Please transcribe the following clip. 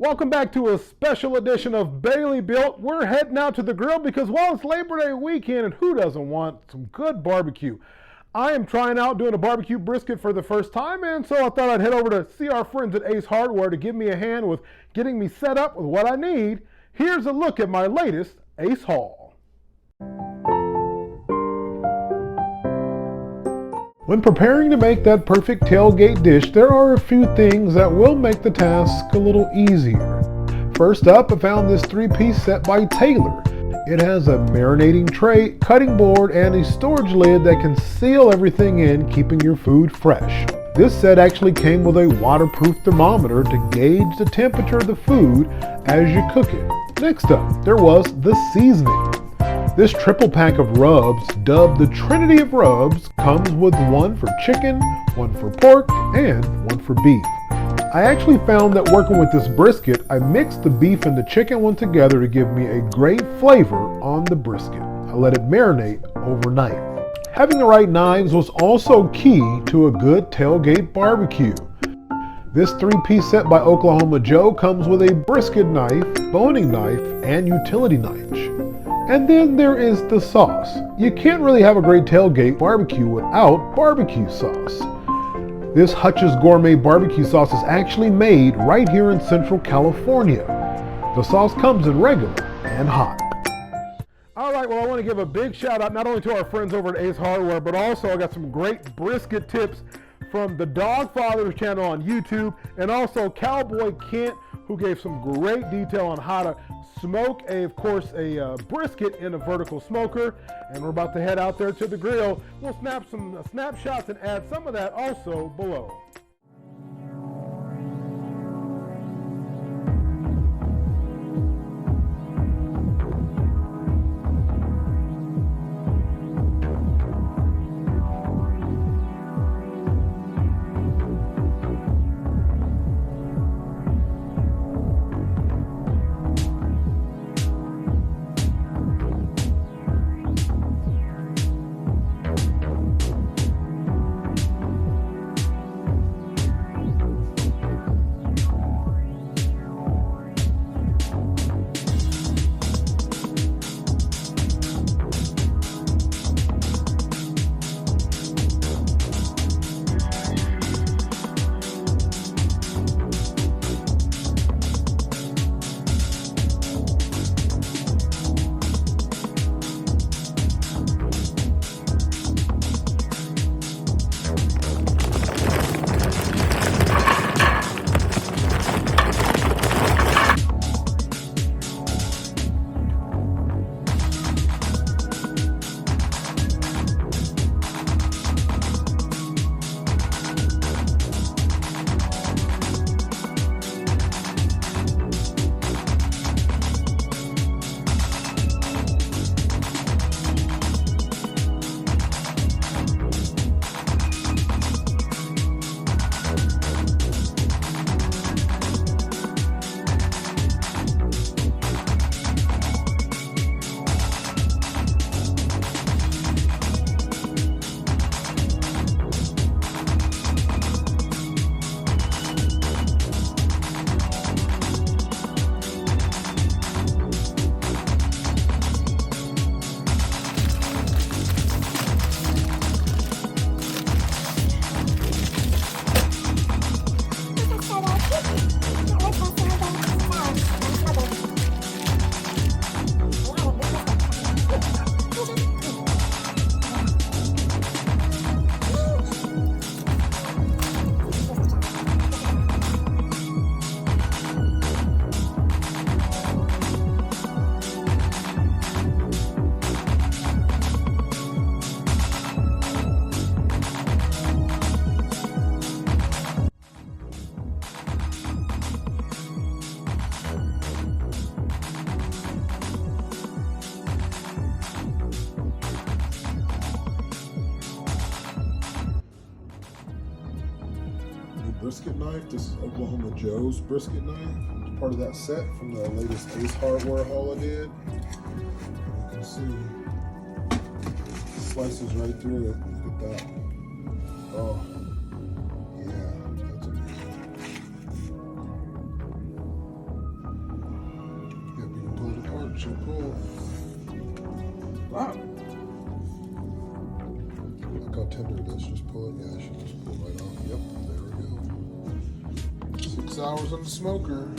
Welcome back to a special edition of Bailey Built. We're heading out to the grill because, well, it's Labor Day weekend and who doesn't want some good barbecue? I am trying out doing a barbecue brisket for the first time, and so I thought I'd head over to see our friends at Ace Hardware to give me a hand with getting me set up with what I need. Here's a look at my latest Ace haul. When preparing to make that perfect tailgate dish, there are a few things that will make the task a little easier. First up, I found this 3-piece set by Taylor. It has a marinating tray, cutting board, and a storage lid that can seal everything in, keeping your food fresh. This set actually came with a waterproof thermometer to gauge the temperature of the food as you cook it. Next up, there was the seasoning. This triple pack of rubs, dubbed the Trinity of Rubs, comes with one for chicken, one for pork, and one for beef. I actually found that working with this brisket, I mixed the beef and the chicken one together to give me a great flavor on the brisket. I let it marinate overnight. Having the right knives was also key to a good tailgate barbecue. This 3-piece set by Oklahoma Joe comes with a brisket knife, boning knife, and utility knife. And then there is the sauce. You can't really have a great tailgate barbecue without barbecue sauce. This Hutch's Gourmet Barbecue Sauce is actually made right here in Central California. The sauce comes in regular and hot. All right, well, I want to give a big shout out not only to our friends over at Ace Hardware, but also I got some great brisket tips from the Dogfather's channel on YouTube, and also Cowboy Kent, who gave some great detail on how to smoke a brisket in a vertical smoker. And we're about to head out there to the grill. We'll snap some snapshots and add some of that also below. Brisket knife. This is Oklahoma Joe's brisket knife. It's part of that set from the latest Ace Hardware haul I did. You can see slices right through it. Look at that. Oh, yeah, that's amazing. should pull. Wow. Look how tender it is. Just pull it. Yeah, I should just pull it right off. Yep, there we go. 6 hours on the smoker.